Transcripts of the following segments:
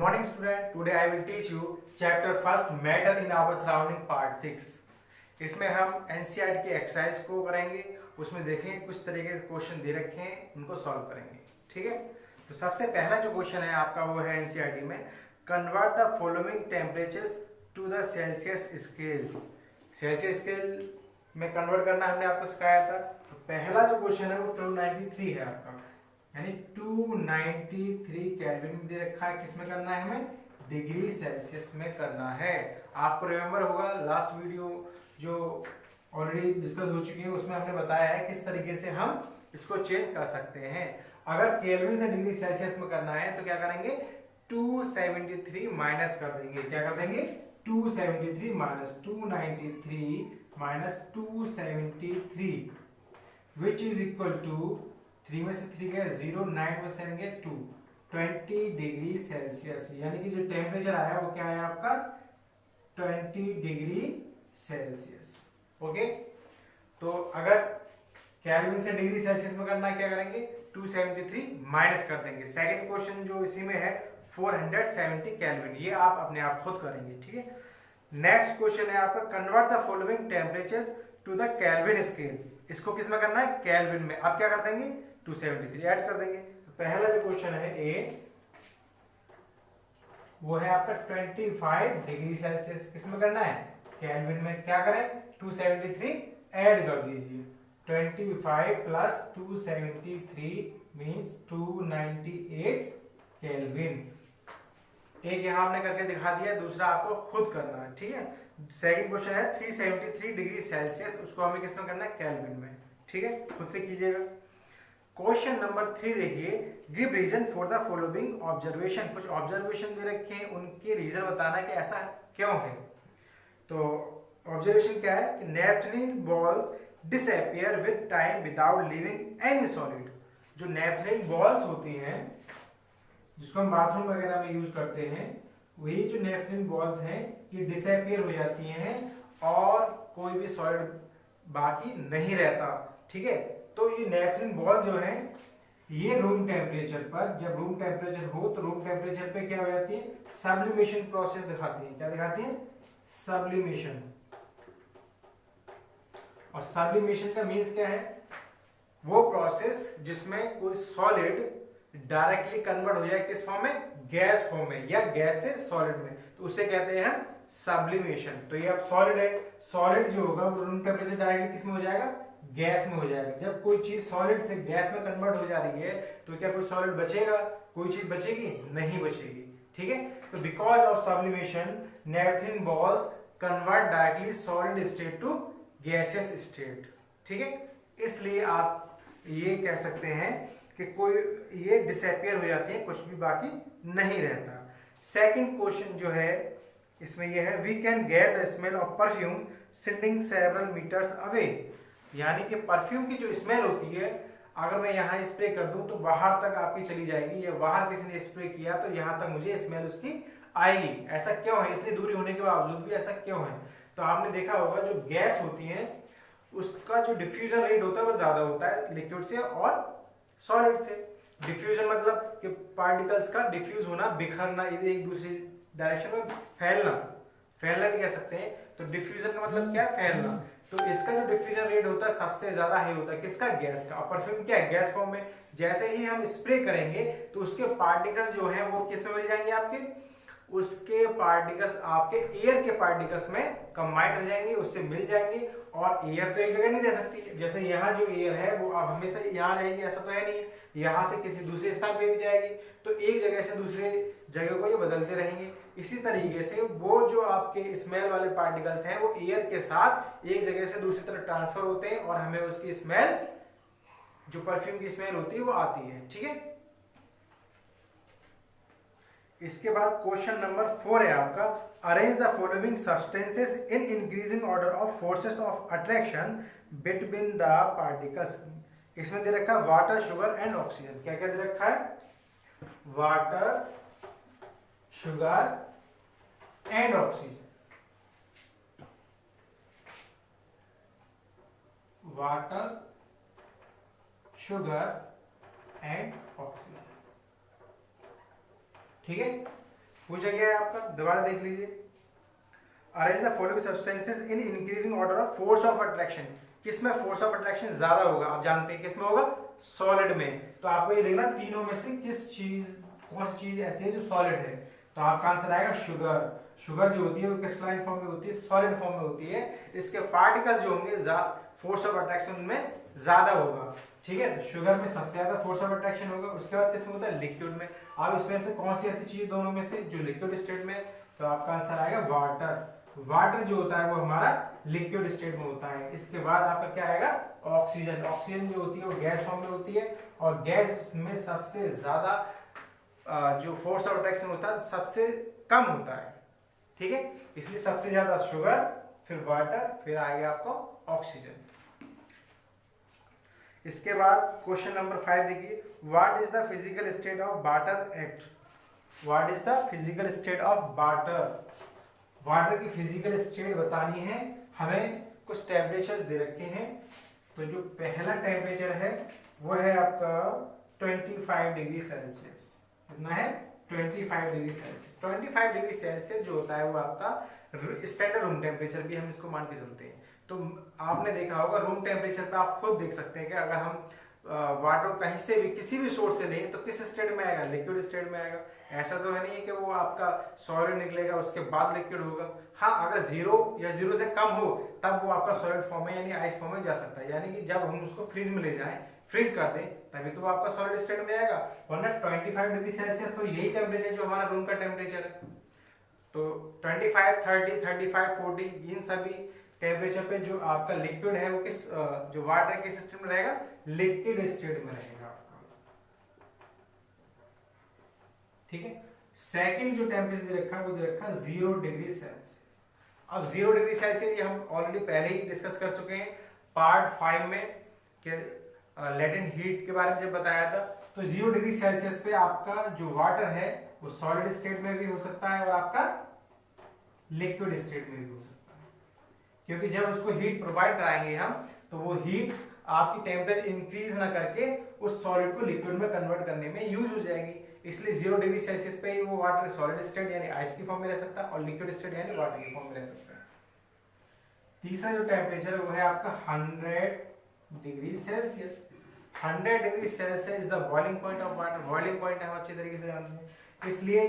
morning student. Today I will teach you chapter first matter in our surrounding part 6. इसमें हम NCERT की exercise को करेंगे, उसमें देखेंगे कुछ तरीके के क्वेश्चन दे रखे हैं, उनको सॉल्व करेंगे। ठीक है, तो सबसे पहला जो क्वेश्चन है आपका वो है एनसीईआरटी में convert the following temperatures to the Celsius scale. Celsius scale में कन्वर्ट करना हमने आपको सिखाया था। तो पहला जो क्वेश्चन है वो 293 है आपका, यानी 293 केल्विन दे रखा है। किसमें करना है हमें? डिग्री सेल्सियस में करना है। आपको रिमेम्बर होगा लास्ट वीडियो जो ऑलरेडी डिस्कस हो चुकी है उसमें हमने बताया है किस तरीके से हम इसको चेंज कर सकते हैं। अगर केल्विन से डिग्री सेल्सियस में करना है तो क्या करेंगे? 273 माइनस कर देंगे। क्या कर देंगे? 273 minus 293 minus 273 which is equal to 3 में से 3 गया 0, 9 में से गया 2, 20 डिग्री सेल्सियस। यानी कि जो टेम्परेचर आया वो क्या है आपका? 20 डिग्री सेल्सियस। ओके, तो अगर केल्विन से डिग्री सेल्सियस में करना है क्या करेंगे? 273 माइनस कर देंगे। सेकंड क्वेश्चन जो इसी में है 470 केल्विन, ये आप अपने आप खुद करेंगे। ठीक है, नेक्स्ट क्वेश्चन है आपका convert the following temperatures to the Kelvin scale. इसको किस में करना है? केल्विन में। अब क्या कर देंगे? 273 ऐड कर देंगे। तो पहला जो क्वेश्चन है ए वो है आपका 25 डिग्री सेल्सियस। किसमें करना है? केल्विन में। क्या करें? 273 ऐड कर दीजिए। 25 प्लस 273 मींस 298 केल्विन। एक यहां हमने करके दिखा दिया, दूसरा आपको खुद करना है। ठीक है, सेकंड क्वेश्चन है 373 डिग्री सेल्सियस, उसको हमें किसमें करना है? केल्विन में। ठीक है, खुद से कीजिएगा। क्वेश्चन नंबर 3 देखिए, give reason for the following observation. कुछ ऑब्जर्वेशन दे रखे हैं, उनके रीजन बताना है कि ऐसा क्यों है। तो ऑब्जर्वेशन क्या है कि naphthalene balls disappear with time without leaving any solid. जो नेपथलीन बॉल्स होती हैं जिसको हम बाथरूम वगैरह में यूज करते हैं, वही जो नेपथलीन बॉल्स हैं ये डिसअपियर हो जाती हैं और कोई भी सॉलिड बाकी नहीं रहता। ठीक है, तो ये नेपथलीन बॉल जो है ये रूम टेम्परेचर पर, जब रूम टेम्परेचर हो तो रूम टेम्परेचर पे क्या हो जाती है? सब्लिमेशन प्रोसेस दिखाती है। क्या दिखाती है? सब्लिमेशन। और सब्लिमेशन का मीन्स क्या है? वो प्रोसेस जिसमें कोई सॉलिड डायरेक्टली कन्वर्ट हो जाए किस फॉर्म में? गैस फॉर्म में, या गैस से सॉलिड में, तो उसे कहते हैं हम सब्लिमेशन। तो ये अब सॉलिड है, सॉलिड जो होगा वो रूम टेम्परेचर डायरेक्टली किस में हो जाएगा? गैस में हो जाएगा। जब कोई चीज सॉलिड से गैस में कन्वर्ट हो जा रही है तो क्या कोई सॉलिड बचेगा? कोई चीज बचेगी? नहीं बचेगी। ठीक है, तो because of sublimation naphthalene balls convert directly solid state to gaseous state. ठीक है, इसलिए आप ये कह सकते हैं कि कोई ये डिसअपियर हो जाती है, कुछ भी बाकी नहीं रहता। सेकंड क्वेश्चन जो है इसमें ये है we can get the smell of perfume sitting several meters away. यानी कि परफ्यूम की जो स्मेल होती है अगर मैं यहाँ स्प्रे कर दूं तो बाहर तक आपकी चली जाएगी, या बाहर किसी ने स्प्रे किया तो यहाँ तक मुझे स्मेल उसकी आएगी। ऐसा क्यों है? इतनी दूरी होने के बावजूद भी ऐसा क्यों है? तो आपने देखा होगा जो गैस होती है उसका जो डिफ्यूजन रेट होता है वो ज्यादा होता है लिक्विड से और सॉलिड से। डिफ्यूजन मतलब कि पार्टिकल्स का डिफ्यूज होना, बिखरना, एक दूसरी डायरेक्शन में फैलना, फैलना भी कह सकते हैं। तो डिफ्यूजन का मतलब क्या? फैलना। तो इसका जो डिफ्यूजन रेट होता है सबसे ज्यादा हाई होता है किसका? गैस का। और परफ्यूम क्या है? गैस फॉर्म में। जैसे ही हम स्प्रे करेंगे तो उसके पार्टिकल्स जो हैं वो किस में मिल जाएंगे? आपके उसके पार्टिकल्स आपके एयर के पार्टिकल्स में कंबाइंड हो जाएंगे, उससे मिल जाएंगे। और एयर तो एक जगह नहीं रह सकती। जैसे यहाँ जो एयर है वो अब हमेशा यहाँ रहेगी ऐसा तो है नहीं, यहाँ से किसी दूसरे स्थान पे भी जाएगी, तो एक जगह से दूसरे जगह को ये बदलते रहेंगे। इसी तरीके से वो जो आपके स्मेल वाले पार्टिकल्स हैं वो एयर के साथ एक जगह से दूसरी तरफ ट्रांसफर होते हैं और हमें उसकी स्मेल, जो परफ्यूम की स्मेल होती है वो आती है। ठीक है, इसके बाद क्वेश्चन नंबर 4 है आपका arrange the following substances in increasing order of forces of attraction between the particles. इसमें दे रखा है वाटर, शुगर एंड ऑक्सीजन। क्या क्या दे रखा है? Water, sugar and oxygen. Water, sugar and oxygen. ठीक है, पूछा गया है आपका, दोबारा देख लीजिए। Arrange the following substances in increasing order of force of attraction. किसमें फोर्स ऑफ अट्रैक्शन ज्यादा होगा, आप जानते हैं किसमें होगा, सॉलिड में। तो आपको ये देखना तीनों में से कौन सी चीज ऐसी है जो सॉलिड है। तो आपका आंसर आएगा शुगर। शुगर जो होती है वो क्रिस्टलाइन फॉर्म में होती है, सॉलिड फॉर्म में होती है। इसके पार्टिकल्स जो होंगे फोर्स ऑफ अट्रैक्शन में ज्यादा होगा, ठीक है। तो शुगर में सबसे ज्यादा फोर्स ऑफ अट्रैक्शन होगा। उसके बाद किसमें होता है, लिक्विड में। अब इसमें से कौन सी ऐसी चीज दोनों में से जो लिक्विड स्टेट में, तो आपका आंसर आएगा वाटर। वाटर जो होता है वो हमारा लिक्विड स्टेट में होता है। इसके बाद आपका क्या आएगा, ऑक्सीजन। ऑक्सीजन जो होती है वो गैस फॉर्म में होती है, और गैस में सबसे ज्यादा जो फोर्स ऑफ अट्रैक्शन होता है सबसे कम होता है, ठीक है। इसलिए सबसे ज्यादा शुगर, फिर वाटर, फिर आएगा आपको ऑक्सीजन। इसके बाद क्वेश्चन नंबर 5 देखिए, what is the physical state of water at. What is the physical state of water. Water की फिजिकल स्टेट बतानी है हमें। कुछ टेम्परेचर्स दे रखे हैं। तो जो पहला टेम्परेचर है वो है आपका 25 डिग्री सेल्सियस। कितना है, 25 डिग्री सेल्सियस। 25 डिग्री सेल्सियस जो होता है वो आपका स्टैंडर्ड रूम टेम्परेचर भी हम इसको मान के चलते हैं। तो आपने देखा होगा रूम टेम्परेचर पे आप खुद देख सकते हैं कि अगर हम वाटर कहीं से भी किसी भी सोर्स से लें तो किस स्टेट में आएगा, लिक्विड स्टेट में आएगा। ऐसा तो है नहीं कि वो आपका सॉलिड निकलेगा उसके बाद लिक्विड होगा। हाँ, अगर जीरो या जीरो से कम हो तब वो आपका सॉलिड फॉर्म में यानी आइस फॉर्म में जा सकता है। यानी कि जब हम उसको फ्रीज में ले जाएं, फ्रीज कर दें, तभी तो वो आपका सॉलिड स्टेट में आएगा। वरना 25 डिग्री सेल्सियस तो यही टेम्परेचर जो हमारा रूम का टेम्परेचर है। तो 25, 30, 35, 40 इन सभी टेम्परेचर पे जो आपका लिक्विड है वो जो वाटर है किस स्टेट में रहेगा, लिक्विड स्टेट में रहेगा आपका, ठीक है। सेकंड जो टेम्परेचर दे रखा है वो दे रखा है 0 डिग्री सेल्सियस। अब 0 डिग्री सेल्सियस ये हम ऑलरेडी पहले ही डिस्कस कर चुके हैं पार्ट 5 में कि लेटेंट हीट के बारे में जब बताया था। तो 0 डिग्री सेल्सियस पे आपका जो वाटर है वो सॉलिड स्टेट में भी हो सकता है और आपका लिक्विड स्टेट में भी हो सकता है। क्योंकि जब उसको हीट प्रोवाइड कराएंगे हम तो वो हीट आपकी टेम्परेचर इंक्रीज ना करके उस सॉलिड को लिक्विड में कन्वर्ट करने में यूज हो जाएगी। इसलिए 0 डिग्री सेल्सियस पे वो वाटर सॉलिड स्टेट यानी आइस की फॉर्म में रह सकता है और लिक्विड स्टेट यानी वाटर की फॉर्म में रह सकता है। तीसरा जो टेम्परेचर है वो है आपका 100 degree Celsius. 100 degree Celsius is the boiling point of water. Boiling point हम अच्छी तरीके से जानते हैं। इसलिए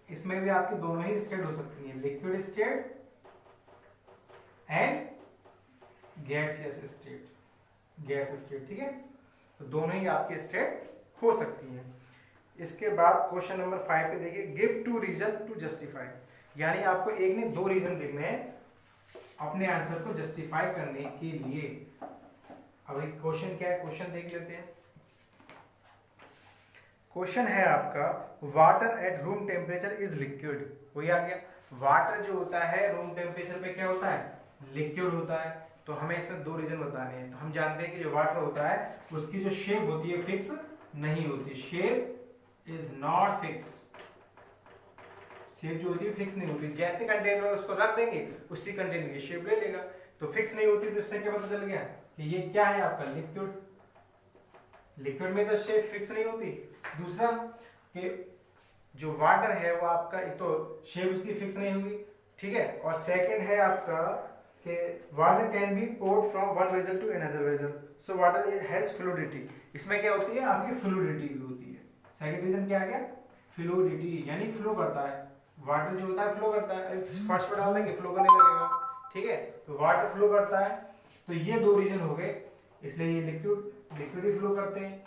इसमें भी आपकी दोनों ही स्टेट हो सकती है, liquid state and gaseous state, gas state, ठीक है। तो दोनों ही आपके स्टेट हो सकती है। इसके बाद क्वेश्चन नंबर 5 पे देखिए, गिव 2 रीजन टू जस्टिफाई। यानी आपको एक नहीं 2 रीजन देने हैं अपने आंसर को जस्टिफाई करने के लिए। अब एक क्वेश्चन क्या है, क्वेश्चन देख लेते हैं। क्वेश्चन है आपका, water at room temperature is liquid. वही आ गया, वाटर जो होता है रूम टेम्परेचर पे क्या होता है, लिक्विड होता है। तो हमें इसमें 2 रीजन बताने हैं। तो हम जानते हैं कि जो वाटर होता है उसकी जो शेप होती है फिक्स नहीं होती। Shape is not fix. Shape जो होती है फिक्स नहीं होती। जैसे कंटेनर में उसको रख देंगे उसी कंटेनर की शेप ले लेगा। तो फिक्स नहीं होती, तो इससे क्या पता चल गया कि ये क्या है आपका लिक्विड। लिक्विड में तो शेप फिक्स नहीं होती। दूसरा कि जो वाटर है वो आपका एक तो शेप उसकी फिक्स नहीं होगी, ठीक है। और सेकंड है आपका कि water can be poured from one vessel to another vessel, so water has fluidity. इसमें क्या होती है आपकी फ्लूइडिटी भी होती है। सेकंड रीजन क्या आ गया, फ्लूइडिटी, यानी फ्लो करता है। वाटर जो होता है फ्लो करता है, फर्स्ट पर डाल देंगे फ्लो करने लगेगा, ठीक है। तो वाटर फ्लो करता है। तो ये 2 रीजन हो गए। इसलिए ये लिक्विड ही फ्लो करते हैं।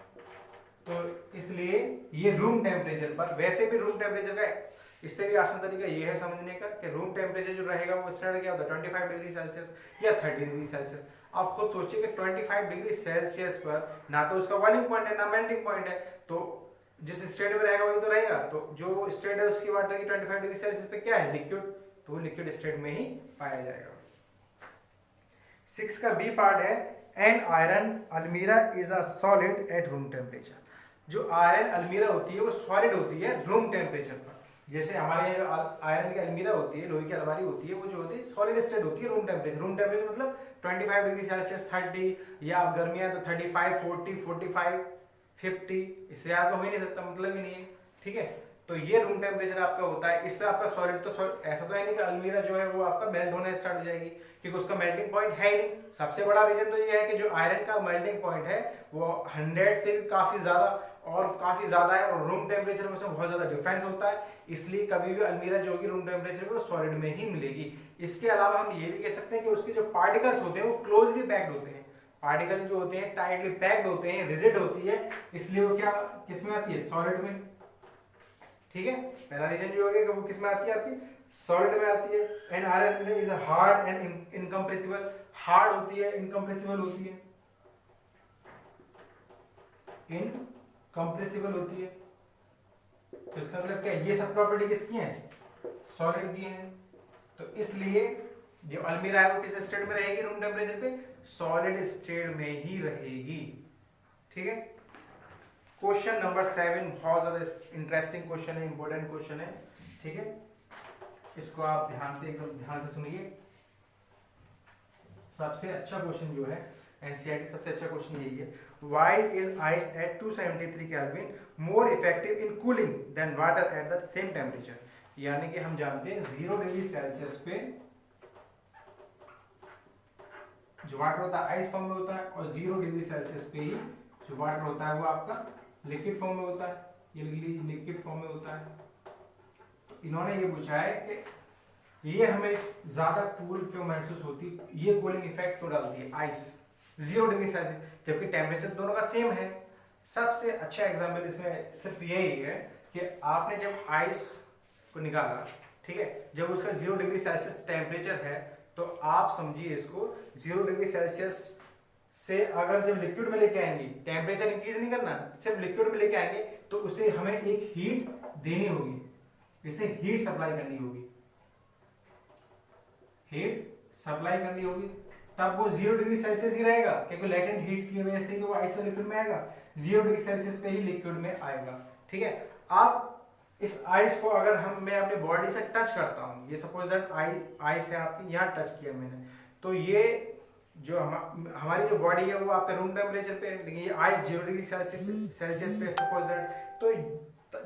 तो इसलिए ये रूम टेम्परेचर पर, वैसे भी रूम टेम्परेचर का इससे भी आसान तरीका ये है समझने का कि रूम टेम्परेचर जो रहेगा वो स्टैंडर्ड क्या होता है 25 डिग्री सेल्सियस या 30 डिग्री सेल्सियस। आप खुद सोचिए कि 25 डिग्री सेल्सियस पर ना तो उसका बॉइलिंग पॉइंट है ना मेल्टिंग पॉइंट है। तो जिस स्टेट में रहेगा वही तो रहेगा। तो जो स्टेट है उसकी वाटर की 25 डिग्री सेल्सियस पे क्या है, लिक्विड, तो वो लिक्विड स्टेट में ही पाया जाएगा। 6 का बी पार्ट है, एन आयरन अलमीरा is a solid at room temperature. जो आयरन अलमीरा होती है वो सॉलिड होती है रूम टेम्परेचर पर। जैसे हमारे आयरन की अलमीरा होती है, लोहे की अलमारी होती है, वो जो होती है सॉलिड स्टेट होती है रूम टेम्परेचर। रूम टेम्परेचर मतलब 25 डिग्री सेल्सियस 30, या आप गर्मियां तो 35, 40, 45, 50, इससे ज्यादा तो हो ही नहीं सकता, मतलब ही नहीं है, ठीक है। तो ये रूम टेम्परेचर आपका होता है। इसमें आपका सॉलिड तो ऐसा तो है नहीं कि अलमीरा जो है वो आपका मेल्ट होना स्टार्ट हो जाएगी, क्योंकि उसका मेल्टिंग पॉइंट है ही नहीं। सबसे बड़ा रीजन तो ये है कि जो आयरन का मेल्टिंग पॉइंट है वो 100 से भी काफी ज्यादा है, और रूम टेम्परेचर में उसमें बहुत ज्यादा डिफरेंस होता है। इसलिए कभी भी अलमीरा जो होगी रूम टेम्परेचर पे वो सॉलिड में ही मिलेगी। इसके अलावा हम ये भी कह सकते हैं कि उसके जो पार्टिकल्स होते हैं वो क्लोजली पैक्ड होते हैं। पार्टिकल जो होते हैं टाइटली पैक्ड होते हैं, रिजिड होती है, इसलिए वो क्या किसमें आती है, सॉलिड में। ठीक है, पहला रीजन जो हो गया कि वो किसमें आती है, आपकी सॉलिड में आती है। And iron is hard and incompressible, hard होती है, इनकम्प्रेसिबल होती है, इनकम्प्रेसिबल होती है। तो इसका मतलब क्या है, ये सब प्रॉपर्टी किसकी है, सॉलिड की है। तो इसलिए जो अलमीरा है वो किस स्टेट में रहेगी रूम टेम्परेचर पे, सॉलिड स्टेट में ही रहेगी। ठीक है, क्वेश्चन नंबर 7 बहुत ज्यादा इंटरेस्टिंग क्वेश्चन है, इंपॉर्टेंट क्वेश्चन है। ठीक है, इसको आप एकदम ध्यान से सुनिए। सबसे अच्छा क्वेश्चन जो है एनसीईआरटी सबसे अच्छा क्वेश्चन यही है, why is ice at 273 kelvin more effective in cooling than water at the same temperature. यानी कि हम जानते हैं 0 डिग्री सेल्सियस पे जो वाटर होता है आइस फॉर्म में होता है, और 0 डिग्री सेल्सियस पे ही जो वाटर होता है वो आपका लिक्विड फॉर्म में होता है, ये लिक्विड फॉर्म में होता है। तो इन्होंने ये पूछा है कि ये हमें ज्यादा कूल क्यों महसूस होती, ये कूलिंग इफेक्ट क्यों डालती है आइस 0 डिग्री सेल्सियस, जबकि टेम्परेचर दोनों का सेम है। सबसे अच्छा एग्जाम्पल इसमें सिर्फ यही है कि आपने जब आइस को निकाला, ठीक है, जब उसका 0 डिग्री सेल्सियस टेम्परेचर है, तो आप समझिए इसको 0 डिग्री सेल्सियस से अगर जब लिक्विड में लेके आएंगे, टेम्परेचर इंक्रीज नहीं करना, सिर्फ लिक्विड में लेके आएंगे, तो उसे हमें एक हीट देनी होगी, इसे हीट सप्लाई करनी होगी, हीट सप्लाई करनी होगी, तब वो 0 डिग्री सेल्सियस ही रहेगा, क्योंकि लेटेंट हीट की वजह से वो आइस लिक्विड में आएगा, 0 डिग्री सेल्सियस पे ही लिक्विड में आएगा। ठीक है, आप इस आइस को अगर मैं अपनी बॉडी से टच करता हूं, ये सपोज दैट आइस है आपकी, यहाँ टच किया मैंने, तो ये जो हमारी जो बॉडी है वो आपका रूम टेम्परेचर पे है, लेकिन ये आइस 0 डिग्री सेल्सियस पे सपोज दैट, तो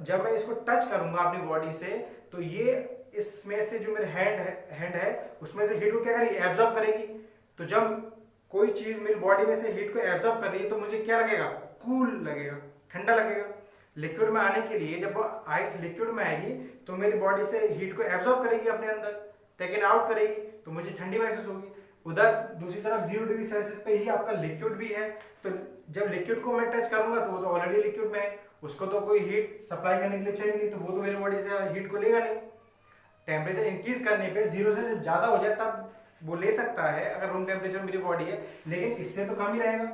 जब मैं इसको टच करूंगा अपनी बॉडी से, तो ये इसमें से जो मेरे हैंड है उसमें से हीट को क्या करेगी, एब्जॉर्ब करेगी। तो जब कोई चीज मेरी बॉडी में से हीट को एब्जॉर्ब कर रही है, तो मुझे क्या लगेगा, कूल लगेगा, ठंडा लगेगा। लिक्विड में आने के लिए जब वो आइस लिक्विड में आएगी, तो मेरी बॉडी से हीट को एब्जॉर्ब करेगी, अपने अंदर टेकन आउट करेगी, तो मुझे ठंडी महसूस होगी। उधर दूसरी तरफ 0 डिग्री सेल्सियस पे ही आपका लिक्विड भी है, तो जब लिक्विड को मैं टच करूंगा तो वो तो ऑलरेडी लिक्विड में है, उसको तो कोई हीट सप्लाई करने के लिए चाहिए नहीं, तो वो तो मेरी बॉडी से हीट को लेगा नहीं। टेम्परेचर इंक्रीज करने पे 0 से ज्यादा हो जाए तब वो ले सकता है, अगर रूम टेम्परेचर मेरी बॉडी है, लेकिन इससे तो कम ही रहेगा।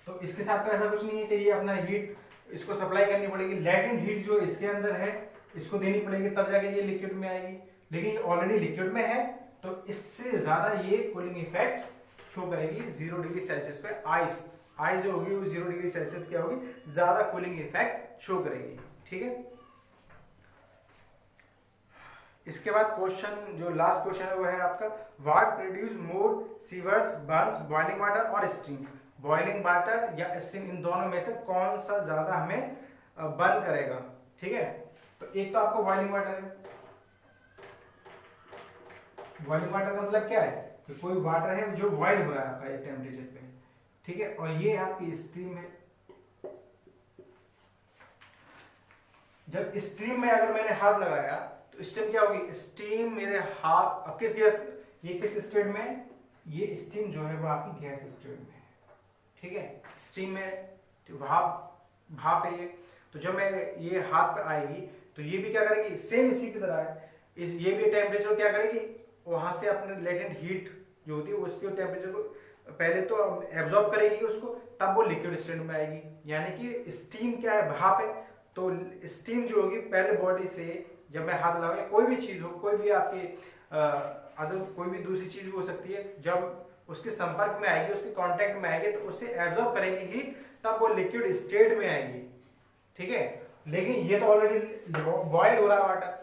तो इसके साथ तो ऐसा कुछ नहीं है कि ये अपना हीट इसको सप्लाई करनी पड़ेगी, लेटेंट हीट जो इसके अंदर है इसको देनी पड़ेगी, तब जाके ये लिक्विड में आएगी, लेकिन ऑलरेडी लिक्विड में है, तो इससे ज्यादा ये कूलिंग इफेक्ट शो करेगी 0 डिग्री सेल्सियस पे। आइस जो होगी वो 0 डिग्री सेल्सियस क्या होगी, ज्यादा कूलिंग इफेक्ट शो करेगी। ठीक है, इसके बाद क्वेश्चन जो लास्ट क्वेश्चन है वो है आपका, what produce more sewers Burns, boiling water और स्टीम। बॉइलिंग वाटर या स्टीम, इन दोनों में से कौन सा ज्यादा हमें बर्न करेगा। ठीक है, तो एक तो आपको बॉइलिंग वाटर है, बॉइलिंग वाटर का मतलब क्या है कि कोई वाटर है जो बॉइल हो रहा है आपका एक टेम्परेचर पे, ठीक है, और ये आपकी स्ट्रीम है। जब स्ट्रीम में अगर मैंने हाथ लगाया तो स्टीम क्या होगी, स्टीम मेरे हाथ, अब किस गैस, ये किस स्टेट में, ये स्टीम जो है वो आपकी गैस स्टेट में है। ठीक है, स्टीम में भाप है ये, तो जब मैं ये हाथ पे आएगी तो ये भी क्या करेगी, सेम इसी की तरह है, ये भी टेम्परेचर क्या करेगी, वहां से अपने लेटेंट हीट जो होती है उसके टेम्परेचर को पहले तो एब्जॉर्ब करेगी उसको, तब वो लिक्विड स्टेट में आएगी। यानी कि स्टीम क्या है, भाप है, तो स्टीम जो होगी पहले बॉडी से, जब मैं हाथ लगाऊंगा, कोई भी चीज हो, कोई भी आपकी कोई भी दूसरी चीज हो सकती है, जब उसके संपर्क में आएगी, उसके कांटेक्ट में आएगी, तो उससे एब्जॉर्ब करेगी हीट, तब वो लिक्विड स्टेट में आएगी। ठीक है, लेकिन ये तो ऑलरेडी बॉयल हो रहा है वाटर,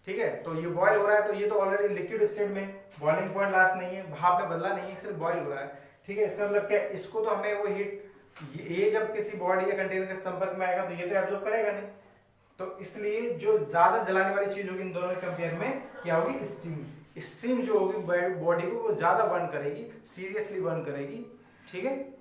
ठीक है, तो ये बॉयल हो रहा है, तो ये तो ऑलरेडी लिक्विड स्टेट में, बॉइलिंग पॉइंट लास्ट नहीं है, भाप में बदला नहीं है, सिर्फ बॉयल हो रहा है। ठीक है, इसका मतलब क्या, इसको तो हमें वो हीट, ये जब किसी बॉडी या कंटेनर के संपर्क में आएगा तो ये तो एब्जॉर्ब करेगा नहीं, तो इसलिए जो ज्यादा जलाने वाली चीज होगी इन दोनों के कंपेयर में क्या होगी, स्टीम। स्टीम जो होगी बॉडी को वो ज्यादा बर्न करेगी, सीरियसली बर्न करेगी, ठीक है।